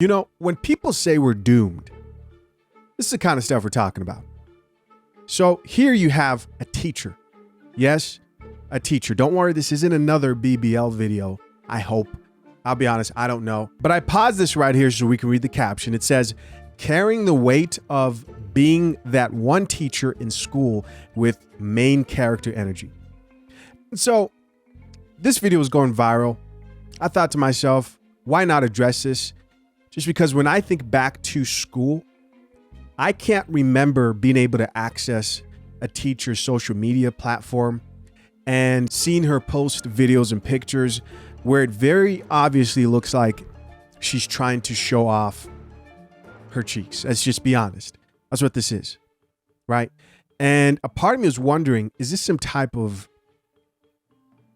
You know, when people say we're doomed, this is the kind of stuff we're talking about. So here you have a teacher. Yes, a teacher. Don't worry, this isn't another BBL video, I hope. I'll be honest, I don't know. But I paused this right here so we can read the caption. It says, carrying the weight of being that one teacher in school with main character energy. So this video was going viral. I thought to myself, why not address this? Just because when I think back to school, I can't remember being able to access a teacher's social media platform and seeing her post videos and pictures where it very obviously looks like she's trying to show off her cheeks. Let's just be honest. That's what this is, right? And a part of me was wondering, is this some type of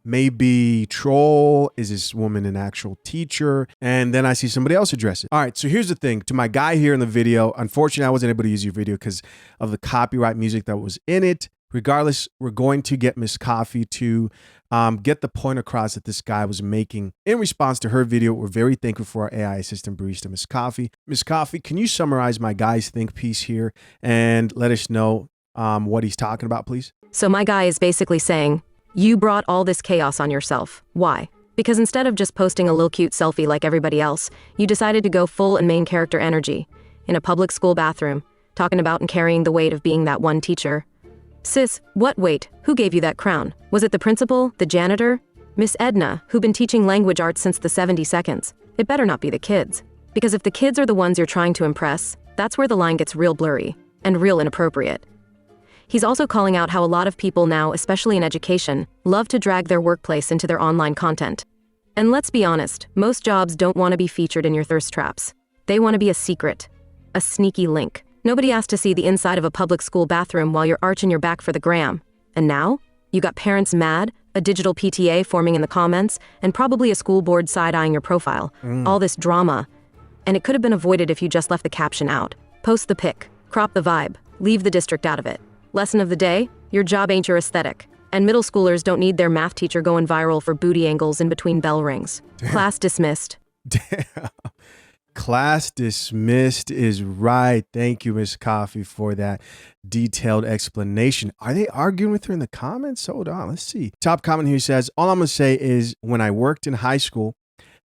maybe troll? Is this woman an actual teacher? And then I see somebody else address it. All right, so here's the thing. To my guy here in the video, unfortunately, I wasn't able to use your video because of the copyright music that was in it. Regardless, we're going to get Miss Coffee to get the point across that this guy was making in response to her video. We're very thankful for our AI assistant barista, Miss Coffee. Miss Coffee, can you summarize my guy's think piece here and let us know what he's talking about, please? So my guy is basically saying, you brought all this chaos on yourself. Why? Because instead of just posting a little cute selfie like everybody else, you decided to go full and main character energy in a public school bathroom, talking about and carrying the weight of being that one teacher. Sis, what weight? Who gave you that crown? Was it the principal, the janitor, Miss Edna, who been teaching language arts since the 70 seconds? It better not be the kids. Because if the kids are the ones you're trying to impress, that's where the line gets real blurry and real inappropriate. He's also calling out how a lot of people now, especially in education, love to drag their workplace into their online content. And let's be honest, most jobs don't want to be featured in your thirst traps. They want to be a secret, a sneaky link. Nobody asked to see the inside of a public school bathroom while you're arching your back for the gram. And now, you got parents mad, a digital PTA forming in the comments, and probably a school board side-eyeing your profile. All this drama. And it could have been avoided if you just left the caption out. Post the pic, crop the vibe, leave the district out of it. Lesson of the day, your job ain't your aesthetic. And middle schoolers don't need their math teacher going viral for booty angles in between bell rings. Damn. Class dismissed. Damn. Class dismissed is right. Thank you, Miss Coffee, for that detailed explanation. Are they arguing with her in the comments? Hold on, let's see. Top comment here says, all I'm going to say is when I worked in high school,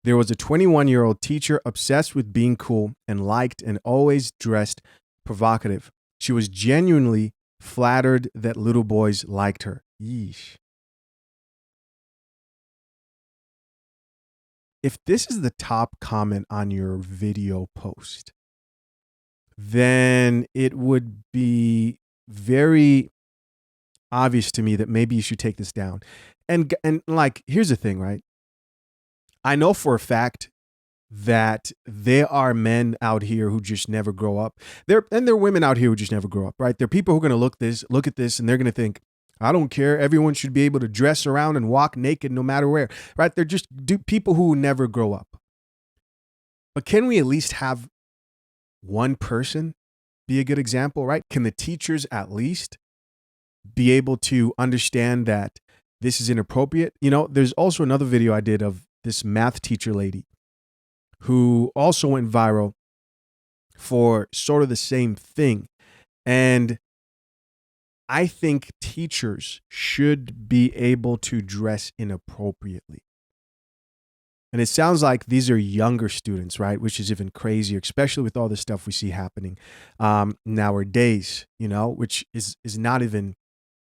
there was a 21-year-old teacher obsessed with being cool and liked and always dressed provocative. She was genuinely flattered that little boys liked her. Yeesh. If this is the top comment on your video post, then it would be very obvious to me that maybe you should take this down. And like, here's the thing, right? I know for a fact that there are men out here who just never grow up. There are women out here who just never grow up, right? There are people who are going to look at this and they're going to think, I don't care. Everyone should be able to dress around and walk naked no matter where, right? They're just people who never grow up. But can we at least have one person be a good example, right? Can the teachers at least be able to understand that this is inappropriate? You know, there's also another video I did of this math teacher lady who also went viral for sort of the same thing. And I think teachers should be able to dress inappropriately. And it sounds like these are younger students, right? Which is even crazier, especially with all the stuff we see happening nowadays, you know, which is not even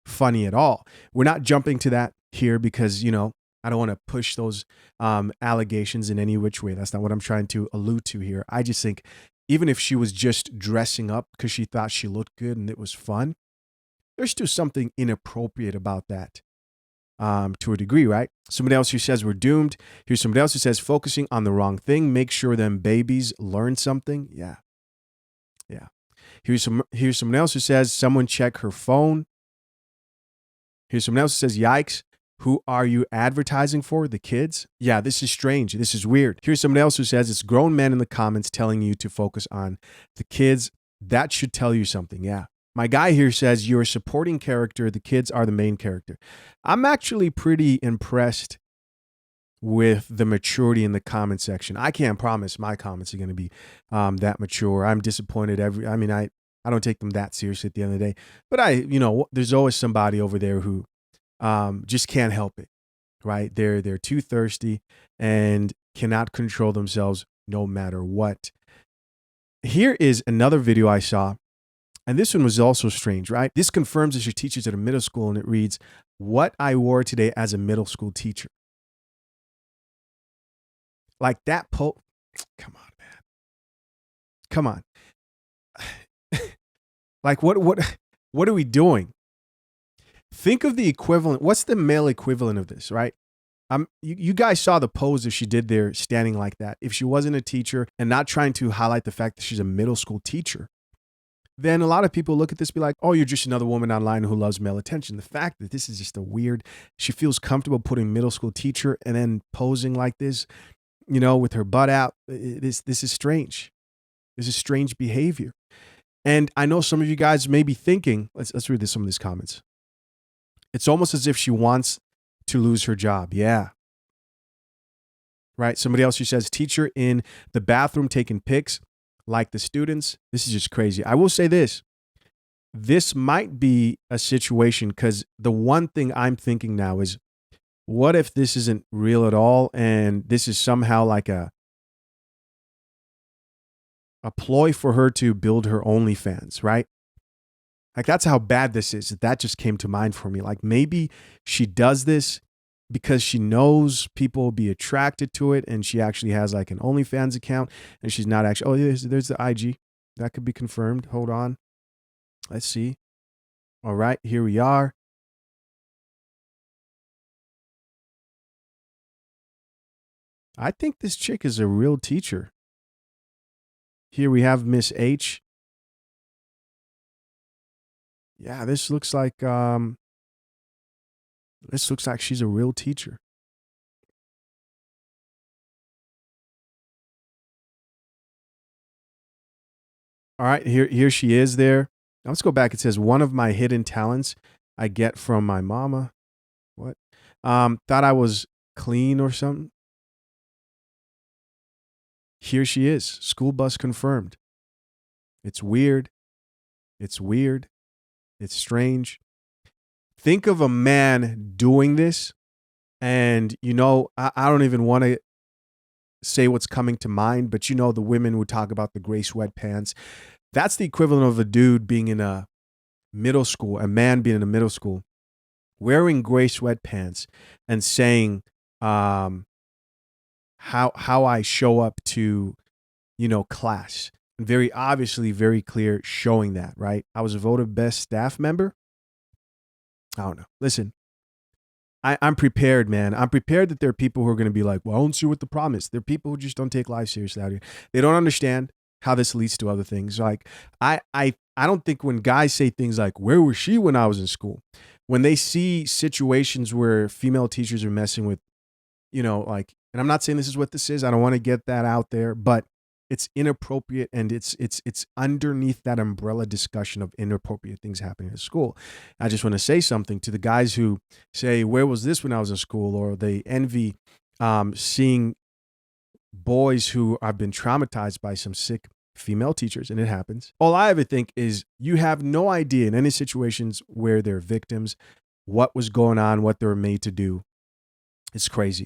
funny at all. We're not jumping to that here because, you know, I don't want to push those allegations in any which way. That's not what I'm trying to allude to here. I just think even if she was just dressing up because she thought she looked good and it was fun, there's still something inappropriate about that to a degree, right? Somebody else who says we're doomed. Here's somebody else who says focusing on the wrong thing. Make sure them babies learn something. Yeah. Here's someone else who says someone check her phone. Here's someone else who says yikes. Who are you advertising for? The kids? Yeah, this is strange. This is weird. Here's someone else who says it's grown men in the comments telling you to focus on the kids. That should tell you something. Yeah. My guy here says you're a supporting character. The kids are the main character. I'm actually pretty impressed with the maturity in the comment section. I can't promise my comments are going to be that mature. I'm disappointed I don't take them that seriously at the end of the day. But there's always somebody over there who just can't help it, right? They're too thirsty and cannot control themselves no matter what. Here is another video I saw, and this one was also strange, right? This confirms that she teaches at a middle school, and it reads, "What I wore today as a middle school teacher." Like that come on, man. Come on. Like what are we doing? Think of the equivalent. What's the male equivalent of this, right? You guys saw the pose that she did there standing like that. If she wasn't a teacher and not trying to highlight the fact that she's a middle school teacher, then a lot of people look at this and be like, oh, you're just another woman online who loves male attention. The fact that this is just she feels comfortable putting middle school teacher and then posing like this, with her butt out. This is strange. This is strange behavior. And I know some of you guys may be thinking, let's read some of these comments. It's almost as if she wants to lose her job. Yeah. Right. Somebody else who says, teacher in the bathroom taking pics like the students. This is just crazy. I will say this. This might be a situation because the one thing I'm thinking now is, what if this isn't real at all and this is somehow like a ploy for her to build her OnlyFans, right? Like that's how bad this is. That just came to mind for me. Like maybe she does this because she knows people will be attracted to it and she actually has like an OnlyFans account and she's not actually, there's the IG. That could be confirmed. Hold on. Let's see. All right, here we are. I think this chick is a real teacher. Here we have Miss H. Yeah, this looks like she's a real teacher. All right, here she is there. Now let's go back. It says, one of my hidden talents I get from my mama. What? Thought I was clean or something. Here she is. School bus confirmed. It's weird. It's weird. It's strange. Think of a man doing this, and I don't even want to say what's coming to mind, but the women would talk about the gray sweatpants. That's the equivalent of a dude being in a middle school, a man being in a middle school, wearing gray sweatpants and saying, how I show up to, class. And very obviously, very clear, showing that, right? I was voted best staff member. I don't know. Listen, I'm prepared, man. I'm prepared that there are people who are going to be like, well, I don't see what the problem is. There are people who just don't take life seriously out here. They don't understand how this leads to other things. Like, I don't think when guys say things like, where was she when I was in school? When they see situations where female teachers are messing with, and I'm not saying this is what this is. I don't want to get that out there, but it's inappropriate, and it's underneath that umbrella discussion of inappropriate things happening at school. I just want to say something to the guys who say, where was this when I was in school? Or they envy seeing boys who have been traumatized by some sick female teachers, and it happens. All I ever think is you have no idea in any situations where they're victims, what was going on, what they were made to do. It's crazy.